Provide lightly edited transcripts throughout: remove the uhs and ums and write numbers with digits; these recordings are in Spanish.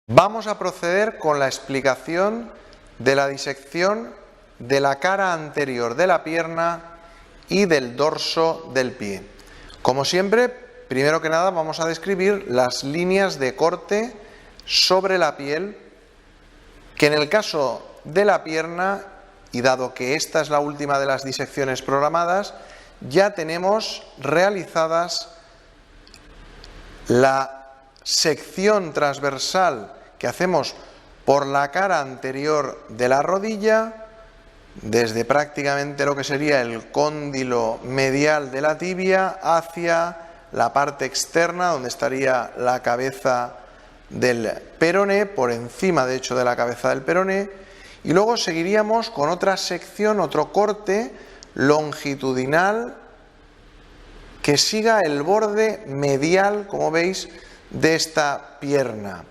Vamos a proceder con la explicación de la disección de la cara anterior de la pierna y del dorso del pie. Como siempre, primero que nada vamos a describir las líneas de corte sobre la piel, que en el caso de la pierna, y dado que esta es la última de las disecciones programadas, ya tenemos realizadas la sección transversal que hacemos por la cara anterior de la rodilla, desde prácticamente lo que sería el cóndilo medial de la tibia hacia la parte externa, donde estaría la cabeza del peroné, por encima de hecho de la cabeza del peroné, y luego seguiríamos con otra sección, otro corte longitudinal que siga el borde medial, como veis, de esta pierna,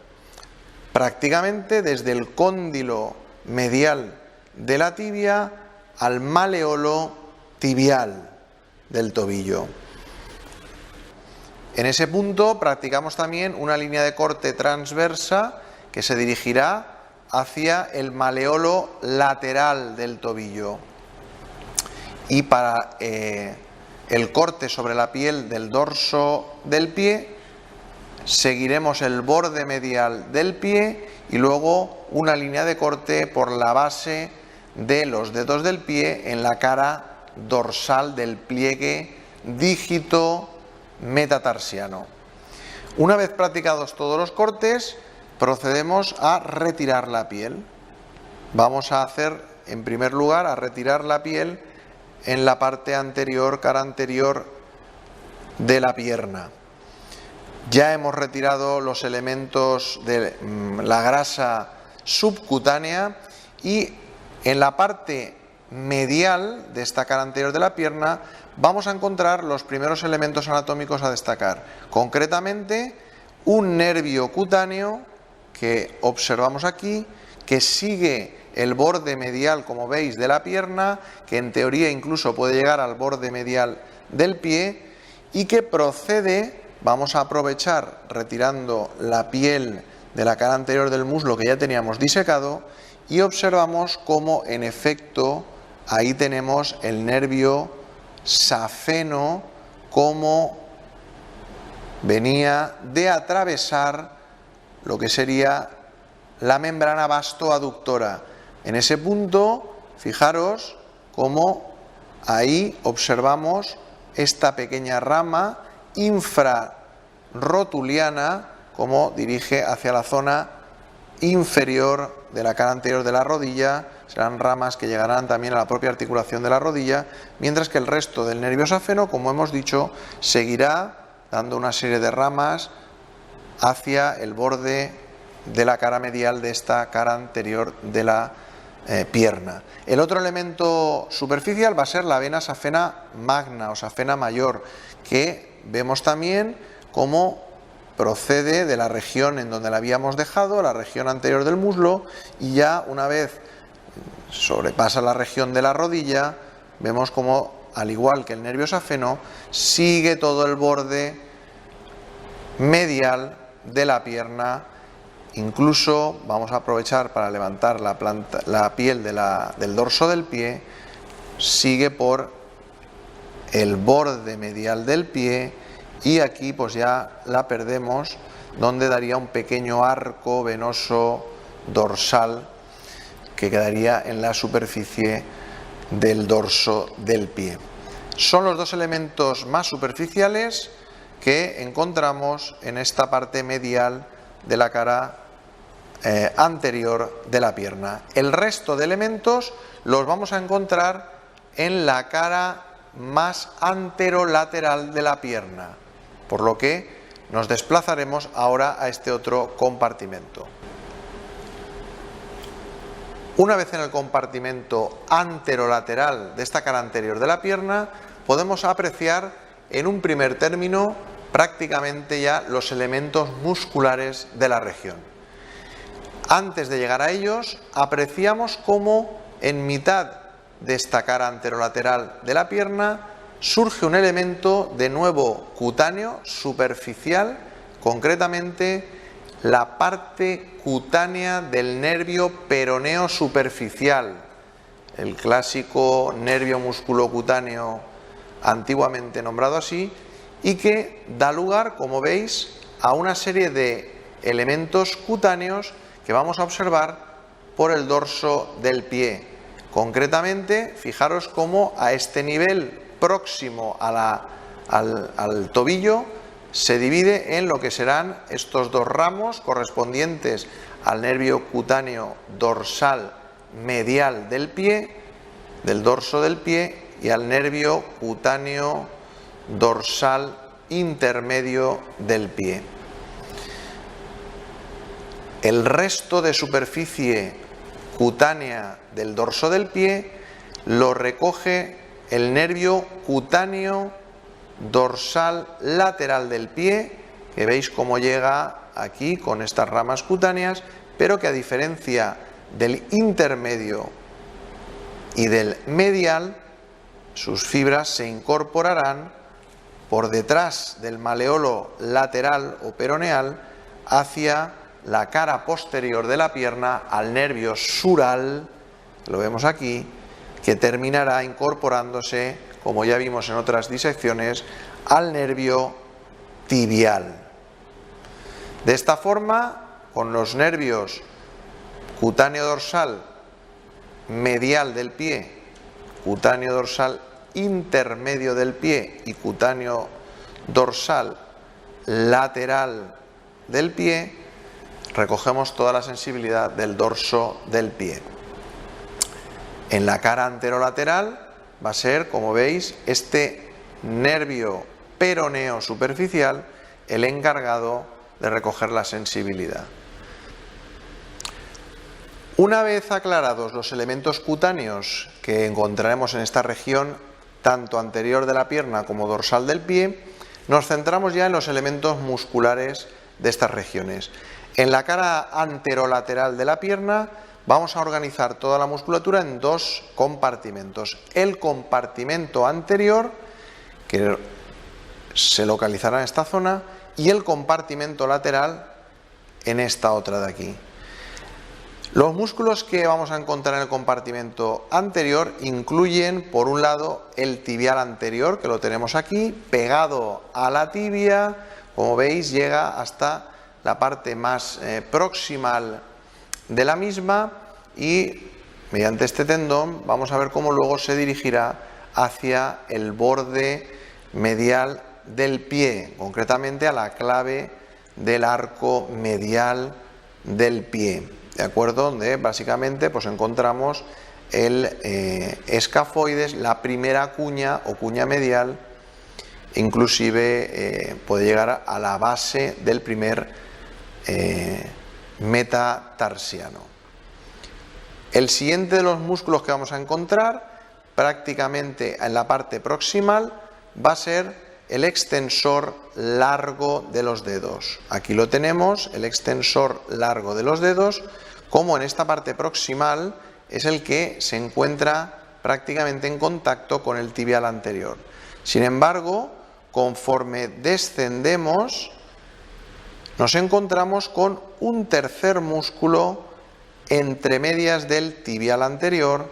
prácticamente desde el cóndilo medial de la tibia al maleolo tibial del tobillo. En ese punto practicamos también una línea de corte transversa que se dirigirá hacia el maleolo lateral del tobillo. Y para el corte sobre la piel del dorso del pie, seguiremos el borde medial del pie y luego una línea de corte por la base de los dedos del pie en la cara dorsal del pliegue dígito metatarsiano. Una vez practicados todos los cortes, procedemos a retirar la piel. Vamos a hacer, en primer lugar, a retirar la piel en la parte anterior, cara anterior de la pierna. Ya hemos retirado los elementos de la grasa subcutánea y en la parte medial de esta cara anterior de la pierna vamos a encontrar los primeros elementos anatómicos a destacar. Concretamente, un nervio cutáneo que observamos aquí, que sigue el borde medial, como veis, de la pierna, que en teoría incluso puede llegar al borde medial del pie y que procede. Vamos a aprovechar retirando la piel de la cara anterior del muslo que ya teníamos disecado y observamos cómo en efecto ahí tenemos el nervio safeno, como venía de atravesar lo que sería la membrana vastoaductora. En ese punto, fijaros cómo ahí observamos esta pequeña rama infrarrotuliana, como dirige hacia la zona inferior de la cara anterior de la rodilla. Serán ramas que llegarán también a la propia articulación de la rodilla, mientras que el resto del nervio safeno, como hemos dicho, seguirá dando una serie de ramas hacia el borde de la cara medial de esta cara anterior de la pierna. El otro elemento superficial va a ser la vena safena magna o safena mayor, que vemos también cómo procede de la región en donde la habíamos dejado, la región anterior del muslo, y ya una vez sobrepasa la región de la rodilla, vemos cómo, al igual que el nervio safeno, sigue todo el borde medial de la pierna. Incluso vamos a aprovechar para levantar la piel del dorso del pie, sigue por el borde medial del pie y aquí pues ya la perdemos, donde daría un pequeño arco venoso dorsal que quedaría en la superficie del dorso del pie. Son los dos elementos más superficiales que encontramos en esta parte medial de la cara anterior de la pierna. El resto de elementos los vamos a encontrar en la cara más anterolateral de la pierna, por lo que nos desplazaremos ahora a este otro compartimento. Una vez en el compartimento anterolateral de esta cara anterior de la pierna, podemos apreciar en un primer término prácticamente ya los elementos musculares de la región. Antes de llegar a ellos, apreciamos cómo en mitad de esta cara anterolateral de la pierna surge un elemento de nuevo cutáneo, superficial, concretamente la parte cutánea del nervio peroneo superficial, el clásico nervio musculocutáneo antiguamente nombrado así, y que da lugar, como veis, a una serie de elementos cutáneos que vamos a observar por el dorso del pie. Concretamente, fijaros cómo a este nivel próximo al tobillo se divide en lo que serán estos dos ramos correspondientes al nervio cutáneo dorsal medial del pie, del dorso del pie, y al nervio cutáneo dorsal intermedio del pie. El resto de superficie cutánea del dorso del pie lo recoge el nervio cutáneo dorsal lateral del pie, que veis cómo llega aquí con estas ramas cutáneas, pero que a diferencia del intermedio y del medial, sus fibras se incorporarán por detrás del maleolo lateral o peroneal hacia la cara posterior de la pierna al nervio sural, lo vemos aquí, que terminará incorporándose, como ya vimos en otras disecciones, al nervio tibial. De esta forma, con los nervios cutáneo dorsal medial del pie, cutáneo dorsal intermedio del pie y cutáneo dorsal lateral del pie, recogemos toda la sensibilidad del dorso del pie. En la cara anterolateral va a ser, como veis, este nervio peroneo superficial el encargado de recoger la sensibilidad. Una vez aclarados los elementos cutáneos que encontraremos en esta región, tanto anterior de la pierna como dorsal del pie, nos centramos ya en los elementos musculares de estas regiones. En la cara anterolateral de la pierna vamos a organizar toda la musculatura en dos compartimentos. El compartimento anterior, que se localizará en esta zona, y el compartimento lateral en esta otra de aquí. Los músculos que vamos a encontrar en el compartimento anterior incluyen, por un lado, el tibial anterior, que lo tenemos aquí, pegado a la tibia, como veis, llega hasta la parte más proximal de la misma, y mediante este tendón vamos a ver cómo luego se dirigirá hacia el borde medial del pie, concretamente a la clave del arco medial del pie, ¿de acuerdo? Donde básicamente pues encontramos el escafoides, la primera cuña o cuña medial, inclusive puede llegar a la base del primer metatarsiano. El siguiente de los músculos que vamos a encontrar prácticamente en la parte proximal va a ser el extensor largo de los dedos. Aquí lo tenemos, el extensor largo de los dedos, como en esta parte proximal es el que se encuentra prácticamente en contacto con el tibial anterior. Sin embargo, conforme descendemos, nos encontramos con un tercer músculo entre medias del tibial anterior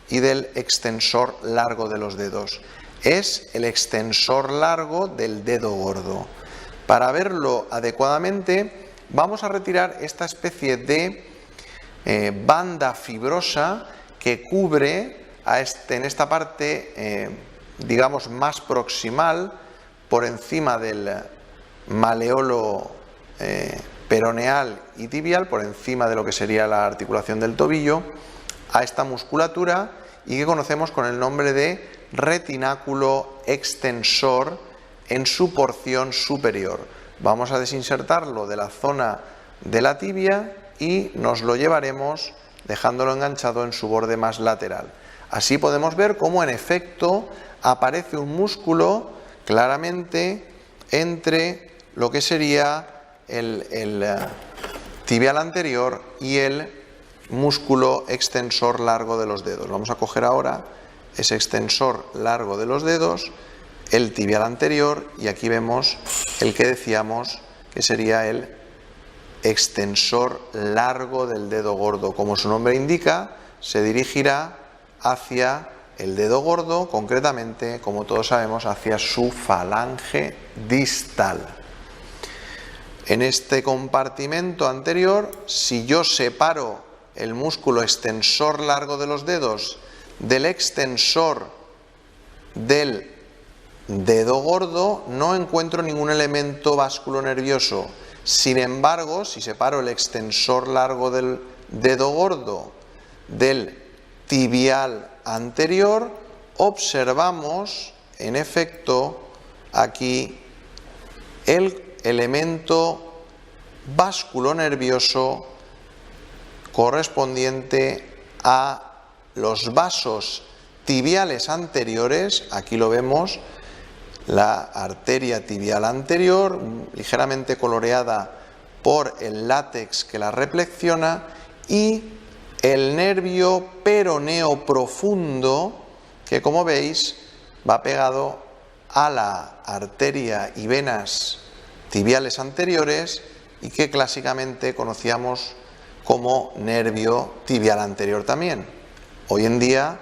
y del extensor largo de los dedos. Es el extensor largo del dedo gordo. Para verlo adecuadamente, vamos a retirar esta especie de banda fibrosa que cubre en esta parte, digamos, más proximal, por encima del maleolo peroneal y tibial, por encima de lo que sería la articulación del tobillo, a esta musculatura, y que conocemos con el nombre de retináculo extensor en su porción superior. Vamos a desinsertarlo de la zona de la tibia y nos lo llevaremos dejándolo enganchado en su borde más lateral. Así podemos ver cómo en efecto aparece un músculo claramente entre lo que sería el tibial anterior y el músculo extensor largo de los dedos. Vamos a coger ahora ese extensor largo de los dedos, el tibial anterior, y aquí vemos el que decíamos que sería el extensor largo del dedo gordo. Como su nombre indica, se dirigirá hacia el dedo gordo, concretamente, como todos sabemos, hacia su falange distal. En este compartimento anterior, si yo separo el músculo extensor largo de los dedos del extensor del dedo gordo, no encuentro ningún elemento vasculonervioso. Sin embargo, si separo el extensor largo del dedo gordo del tibial anterior, observamos, en efecto, aquí el elemento vasculonervioso correspondiente a los vasos tibiales anteriores. Aquí lo vemos, la arteria tibial anterior, ligeramente coloreada por el látex que la reflexiona, y el nervio peroneo profundo, que como veis va pegado a la arteria y venas tibiales anteriores y que clásicamente conocíamos como nervio tibial anterior también. Hoy en día,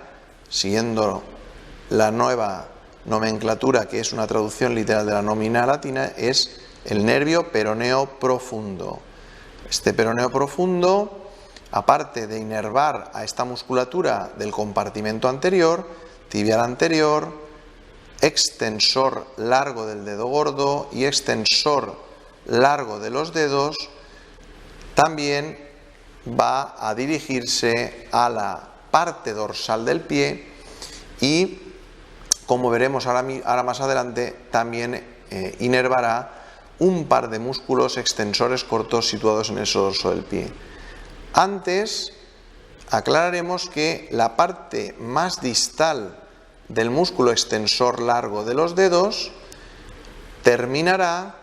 siguiendo la nueva nomenclatura, que es una traducción literal de la nómina latina, es el nervio peroneo profundo. Este peroneo profundo, aparte de inervar a esta musculatura del compartimento anterior, tibial anterior, extensor largo del dedo gordo y extensor largo de los dedos, también va a dirigirse a la parte dorsal del pie y, como veremos ahora más adelante, también inervará un par de músculos extensores cortos situados en el dorso del pie. Antes aclararemos que la parte más distal del músculo extensor largo de los dedos terminará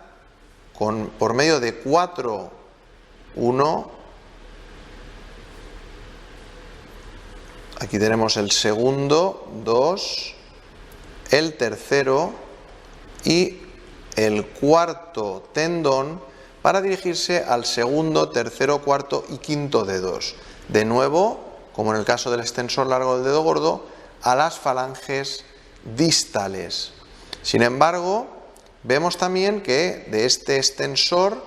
por medio de 1, aquí tenemos el segundo, 2, el tercero y el cuarto tendón, para dirigirse al segundo, tercero, cuarto y quinto dedos. De nuevo, como en el caso del extensor largo del dedo gordo, a las falanges distales. Sin embargo, vemos también que de este extensor,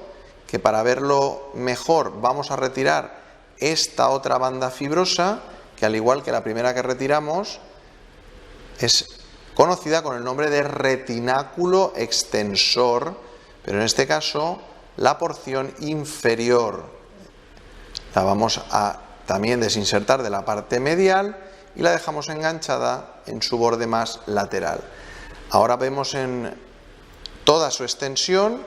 que para verlo mejor vamos a retirar esta otra banda fibrosa, que al igual que la primera que retiramos, es conocida con el nombre de retináculo extensor, pero en este caso la porción inferior la vamos a también desinsertar de la parte medial y la dejamos enganchada en su borde más lateral. Ahora vemos en toda su extensión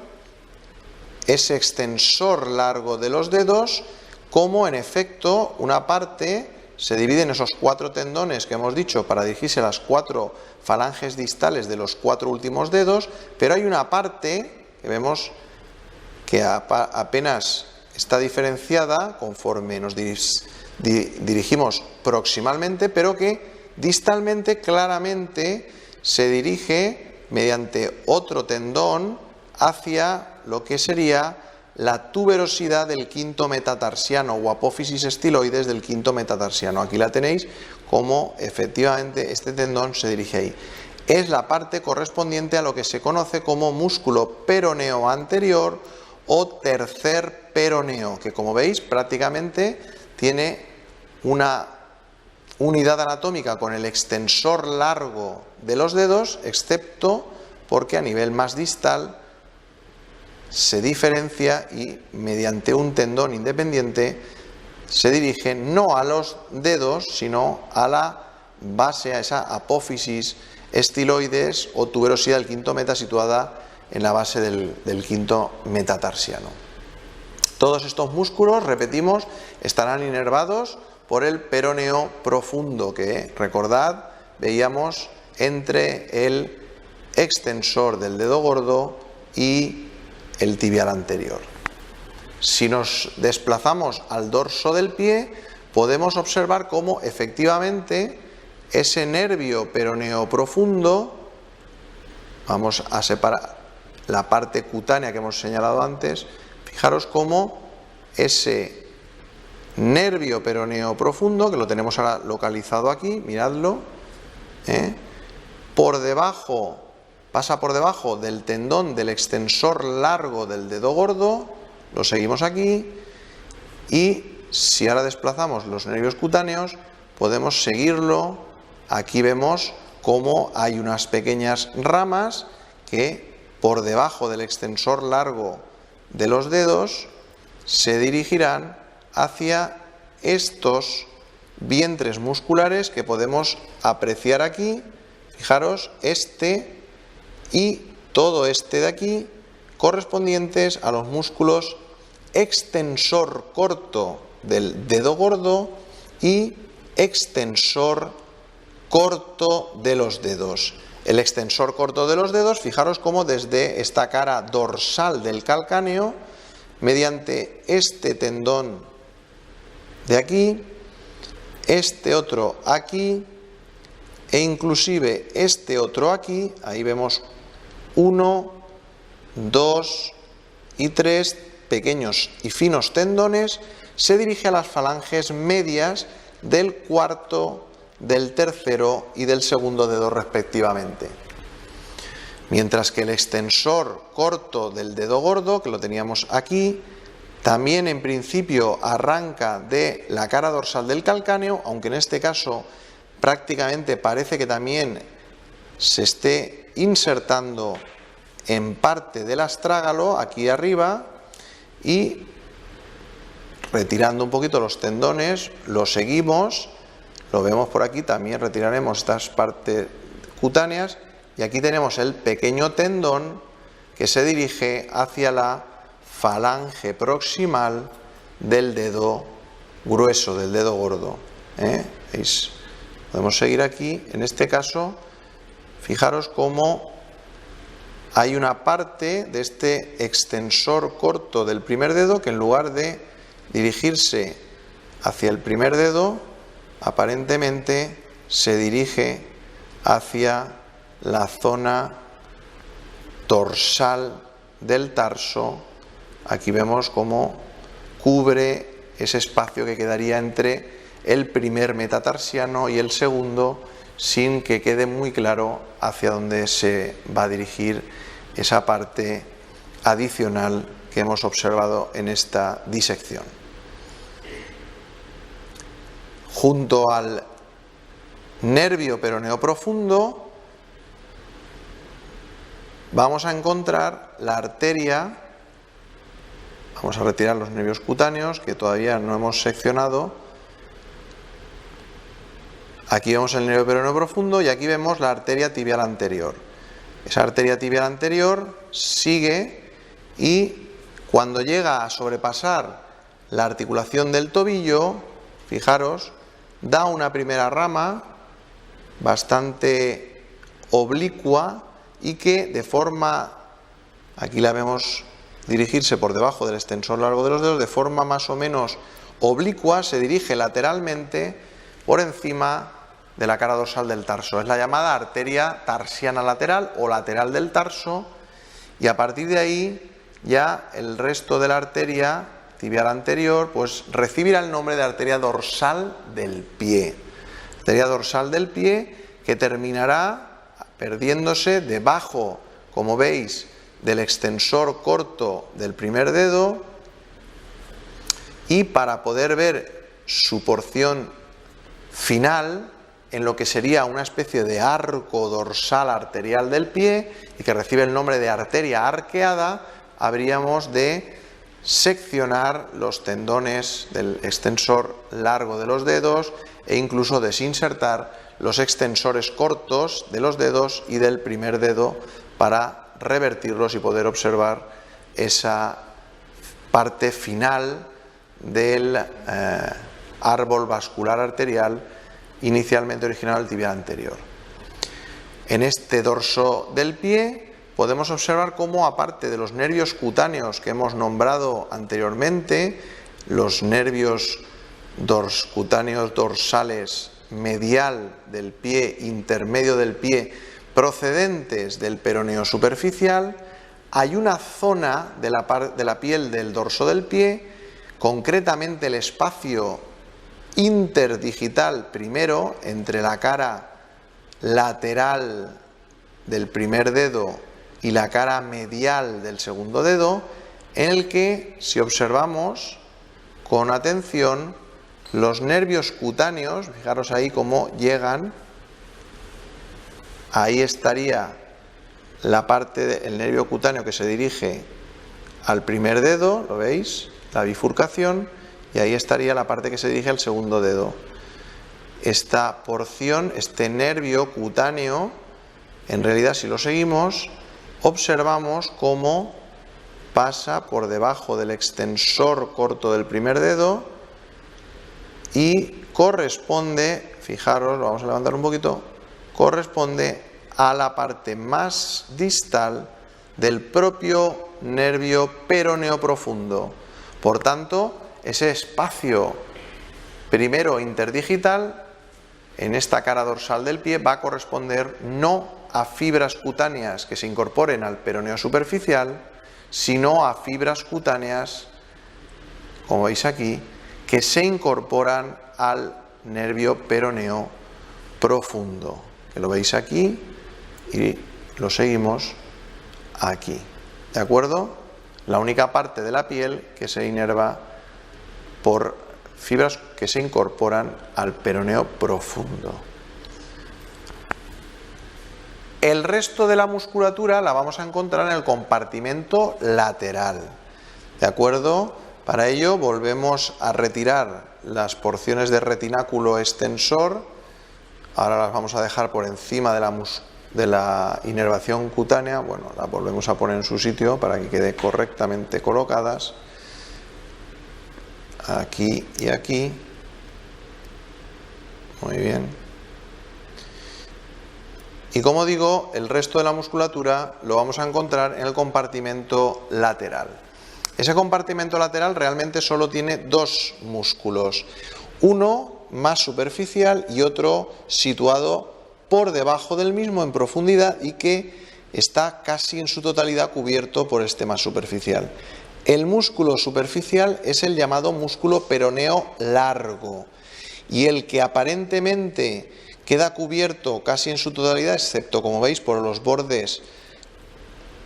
ese extensor largo de los dedos, como en efecto una parte se divide en esos 4 tendones que hemos dicho para dirigirse a las 4 falanges distales de los 4 últimos dedos, pero hay una parte que vemos que apenas está diferenciada conforme nos dirigimos proximalmente, pero que distalmente claramente se dirige mediante otro tendón hacia lo que sería la tuberosidad del quinto metatarsiano o apófisis estiloides del quinto metatarsiano. Aquí la tenéis, como efectivamente este tendón se dirige ahí. Es la parte correspondiente a lo que se conoce como músculo peroneo anterior o tercer peroneo, que como veis prácticamente tiene una unidad anatómica con el extensor largo de los dedos, excepto porque a nivel más distal se diferencia y mediante un tendón independiente se dirige no a los dedos, sino a la base, a esa apófisis estiloides o tuberosidad del quinto meta situada en la base del quinto metatarsiano. Todos estos músculos, repetimos, estarán inervados por el peroneo profundo, que, recordad, veíamos entre el extensor del dedo gordo y el tibial anterior. Si nos desplazamos al dorso del pie, podemos observar cómo efectivamente ese nervio peroneo profundo, vamos a separar la parte cutánea que hemos señalado antes, fijaros cómo ese nervio peroneo profundo, que lo tenemos ahora localizado aquí, miradlo, por debajo, pasa por debajo del tendón del extensor largo del dedo gordo, lo seguimos aquí, y si ahora desplazamos los nervios cutáneos, podemos seguirlo. Aquí vemos cómo hay unas pequeñas ramas que por debajo del extensor largo de los dedos se dirigirán hacia estos vientres musculares que podemos apreciar aquí. Fijaros, este y todo este de aquí, correspondientes a los músculos extensor corto del dedo gordo y extensor corto de los dedos. El extensor corto de los dedos, fijaros cómo desde esta cara dorsal del calcáneo, mediante este tendón de aquí, este otro aquí e inclusive este otro aquí, ahí vemos 1, 2 y 3 pequeños y finos tendones, se dirige a las falanges medias del cuarto, del tercero y del segundo dedo respectivamente. Mientras que el extensor corto del dedo gordo, que lo teníamos aquí, también en principio arranca de la cara dorsal del calcáneo, aunque en este caso prácticamente parece que también se esté insertando en parte del astrágalo, aquí arriba, y retirando un poquito los tendones, lo seguimos, lo vemos por aquí, también retiraremos estas partes cutáneas, y aquí tenemos el pequeño tendón que se dirige hacia la falange proximal del dedo grueso, del dedo gordo. ¿Veis? Podemos seguir aquí. En este caso, fijaros cómo hay una parte de este extensor corto del primer dedo que en lugar de dirigirse hacia el primer dedo, aparentemente se dirige hacia la zona dorsal del tarso. Aquí vemos cómo cubre ese espacio que quedaría entre el primer metatarsiano y el segundo, sin que quede muy claro hacia dónde se va a dirigir esa parte adicional que hemos observado en esta disección. Junto al nervio peroneo profundo vamos a encontrar la arteria. Vamos a retirar los nervios cutáneos que todavía no hemos seccionado. Aquí vemos el nervio peroneo profundo y aquí vemos la arteria tibial anterior. Esa arteria tibial anterior sigue y cuando llega a sobrepasar la articulación del tobillo, fijaros, da una primera rama bastante oblicua y que de forma, aquí la vemos dirigirse por debajo del extensor largo de los dedos, de forma más o menos oblicua se dirige lateralmente por encima de la cara dorsal del tarso. Es la llamada arteria tarsiana lateral o lateral del tarso, y a partir de ahí ya el resto de la arteria tibial anterior pues recibirá el nombre de arteria dorsal del pie. Arteria dorsal del pie que terminará perdiéndose debajo, como veis, del extensor corto del primer dedo, y para poder ver su porción final en lo que sería una especie de arco dorsal arterial del pie y que recibe el nombre de arteria arqueada, habríamos de seccionar los tendones del extensor largo de los dedos e incluso desinsertar los extensores cortos de los dedos y del primer dedo para revertirlos y poder observar esa parte final del árbol vascular arterial inicialmente originado del tibial anterior. En este dorso del pie podemos observar cómo, aparte de los nervios cutáneos que hemos nombrado anteriormente, los nervios cutáneos dorsales medial del pie, intermedio del pie, procedentes del peroneo superficial, hay una zona de la piel del dorso del pie concretamente el espacio interdigital primero entre la cara lateral del primer dedo y la cara medial del segundo dedo, en el que, si observamos con atención, los nervios cutáneos, fijaros ahí cómo llegan, ahí estaría la parte del nervio cutáneo que se dirige al primer dedo, ¿lo veis? La bifurcación, y ahí estaría la parte que se dirige al segundo dedo. Esta porción, este nervio cutáneo, en realidad si lo seguimos, observamos cómo pasa por debajo del extensor corto del primer dedo y corresponde, fijaros, lo vamos a levantar un poquito, corresponde a la parte más distal del propio nervio peroneo profundo. Por tanto, ese espacio primero interdigital en esta cara dorsal del pie va a corresponder no a fibras cutáneas que se incorporen al peroneo superficial, sino a fibras cutáneas, como veis aquí, que se incorporan al nervio peroneo profundo, que lo veis aquí y lo seguimos aquí, ¿de acuerdo? La única parte de la piel que se inerva por fibras que se incorporan al peroneo profundo. El resto de la musculatura la vamos a encontrar en el compartimento lateral, ¿de acuerdo? Para ello volvemos a retirar las porciones de retináculo extensor, ahora las vamos a dejar por encima de la inervación cutánea, bueno, las volvemos a poner en su sitio para que quede correctamente colocadas, aquí y aquí, muy bien. Y como digo, el resto de la musculatura lo vamos a encontrar en el compartimento lateral. Ese compartimento lateral realmente solo tiene dos músculos, uno más superficial y otro situado por debajo del mismo en profundidad y que está casi en su totalidad cubierto por este más superficial. El músculo superficial es el llamado músculo peroneo largo y el que aparentemente queda cubierto casi en su totalidad, excepto, como veis, por los bordes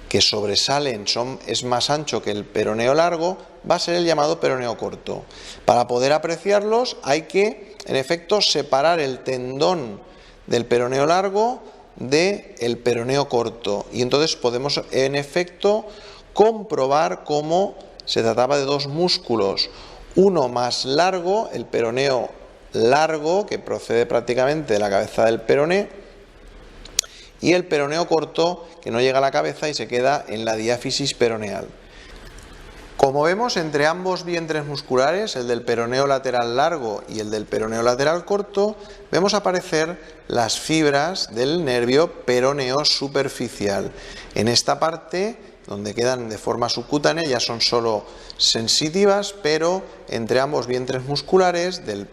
que sobresalen, es más ancho que el peroneo largo, va a ser el llamado peroneo corto. Para poder apreciarlos hay que, en efecto, separar el tendón del peroneo largo del peroneo corto y entonces podemos, en efecto, comprobar cómo se trataba de dos músculos, uno más largo, el peroneo largo, que procede prácticamente de la cabeza del peroné, y el peroneo corto, que no llega a la cabeza y se queda en la diáfisis peroneal. Como vemos, entre ambos vientres musculares, el del peroneo lateral largo y el del peroneo lateral corto, vemos aparecer las fibras del nervio peroneo superficial. En esta parte, donde quedan de forma subcutánea, ya son solo sensitivas, pero entre ambos vientres musculares, del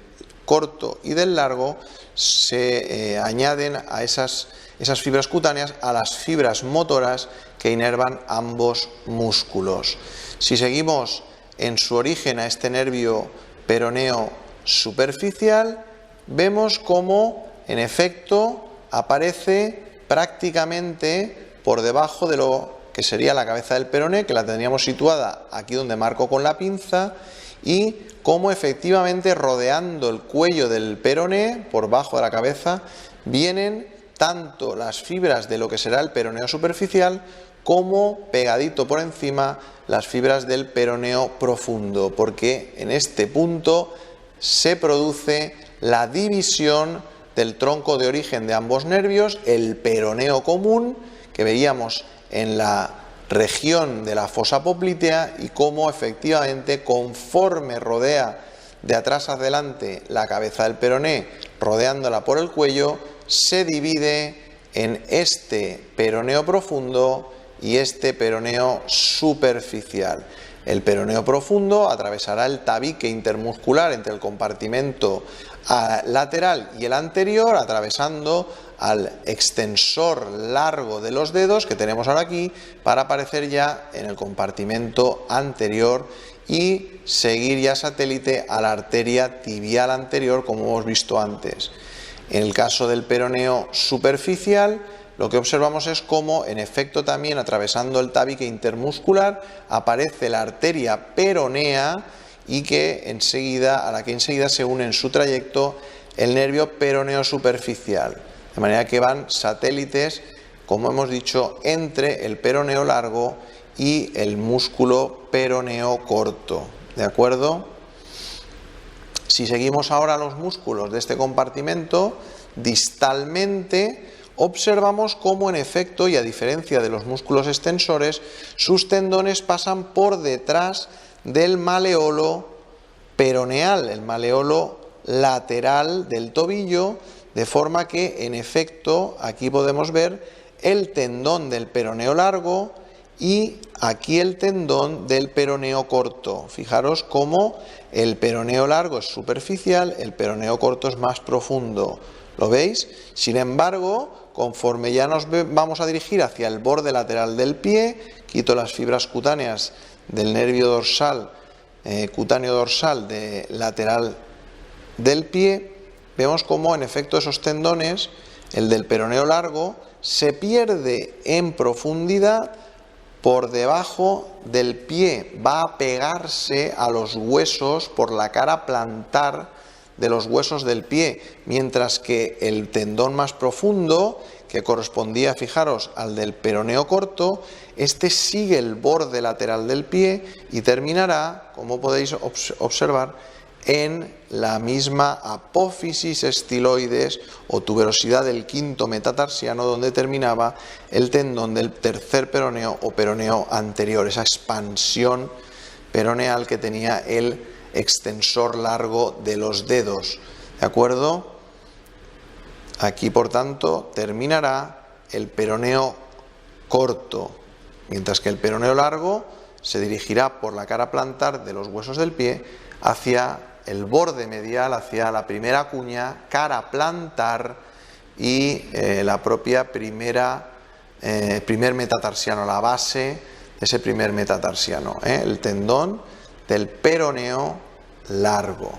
corto y del largo, se añaden a esas fibras cutáneas a las fibras motoras que inervan ambos músculos. Si seguimos en su origen a este nervio peroneo superficial, vemos cómo en efecto aparece prácticamente por debajo de lo que sería la cabeza del peroné, que la tendríamos situada aquí donde marco con la pinza, y cómo efectivamente rodeando el cuello del peroné, por bajo de la cabeza, vienen tanto las fibras de lo que será el peroneo superficial como pegadito por encima las fibras del peroneo profundo, porque en este punto se produce la división del tronco de origen de ambos nervios, el peroneo común, que veíamos en la región de la fosa poplitea, y cómo efectivamente conforme rodea de atrás hacia adelante la cabeza del peroné, rodeándola por el cuello, se divide en este peroneo profundo y este peroneo superficial. El peroneo profundo atravesará el tabique intermuscular entre el compartimento lateral y el anterior, atravesando al extensor largo de los dedos que tenemos ahora aquí para aparecer ya en el compartimento anterior y seguir ya satélite a la arteria tibial anterior, como hemos visto antes. En el caso del peroneo superficial, lo que observamos es cómo, en efecto, también atravesando el tabique intermuscular aparece la arteria peronea y a la que enseguida se une en su trayecto el nervio peroneo superficial. De manera que van satélites, como hemos dicho, entre el peroneo largo y el músculo peroneo corto. ¿De acuerdo? Si seguimos ahora los músculos de este compartimento, distalmente observamos cómo en efecto, y a diferencia de los músculos extensores, sus tendones pasan por detrás del maleolo peroneal, el maleolo lateral del tobillo, de forma que en efecto aquí podemos ver el tendón del peroneo largo y aquí el tendón del peroneo corto. Fijaros cómo el peroneo largo es superficial, el peroneo corto es más profundo. ¿Lo veis? Sin embargo, conforme ya nos vamos a dirigir hacia el borde lateral del pie, quito las fibras cutáneas del nervio dorsal, cutáneo dorsal lateral del pie, vemos cómo en efecto esos tendones, el del peroneo largo, se pierde en profundidad por debajo del pie, va a pegarse a los huesos por la cara plantar de los huesos del pie, mientras que el tendón más profundo, que correspondía, fijaros, al del peroneo corto, este sigue el borde lateral del pie y terminará, como podéis observar, en la misma apófisis estiloides o tuberosidad del quinto metatarsiano, donde terminaba el tendón del tercer peroneo o peroneo anterior, esa expansión peroneal que tenía el extensor largo de los dedos. ¿De acuerdo? Aquí, por tanto, terminará el peroneo corto, mientras que el peroneo largo se dirigirá por la cara plantar de los huesos del pie hacia el borde medial, hacia la primera cuña, cara plantar y la propia primer metatarsiano, la base de ese primer metatarsiano, el tendón del peroneo largo.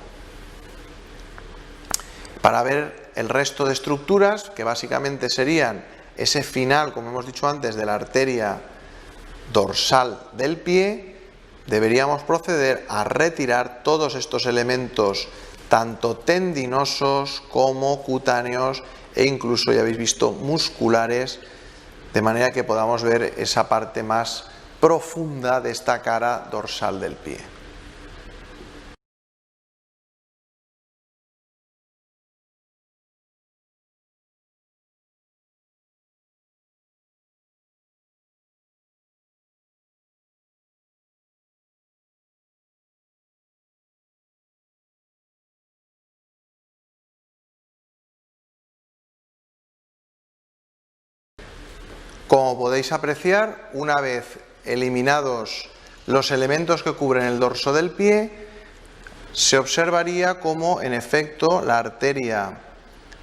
Para ver el resto de estructuras, que básicamente serían ese final, como hemos dicho antes, de la arteria dorsal del pie, deberíamos proceder a retirar todos estos elementos, tanto tendinosos como cutáneos e incluso, ya habéis visto, musculares, de manera que podamos ver esa parte más profunda de esta cara dorsal del pie. Como podéis apreciar, una vez eliminados los elementos que cubren el dorso del pie, se observaría cómo en efecto la arteria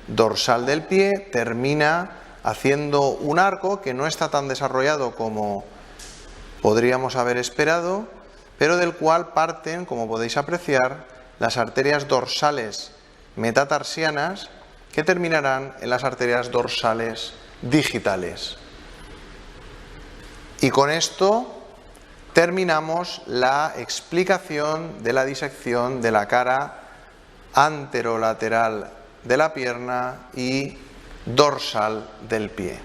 dorsal del pie termina haciendo un arco que no está tan desarrollado como podríamos haber esperado, pero del cual parten, como podéis apreciar, las arterias dorsales metatarsianas que terminarán en las arterias dorsales digitales. Y con esto terminamos la explicación de la disección de la cara anterolateral de la pierna y dorsal del pie.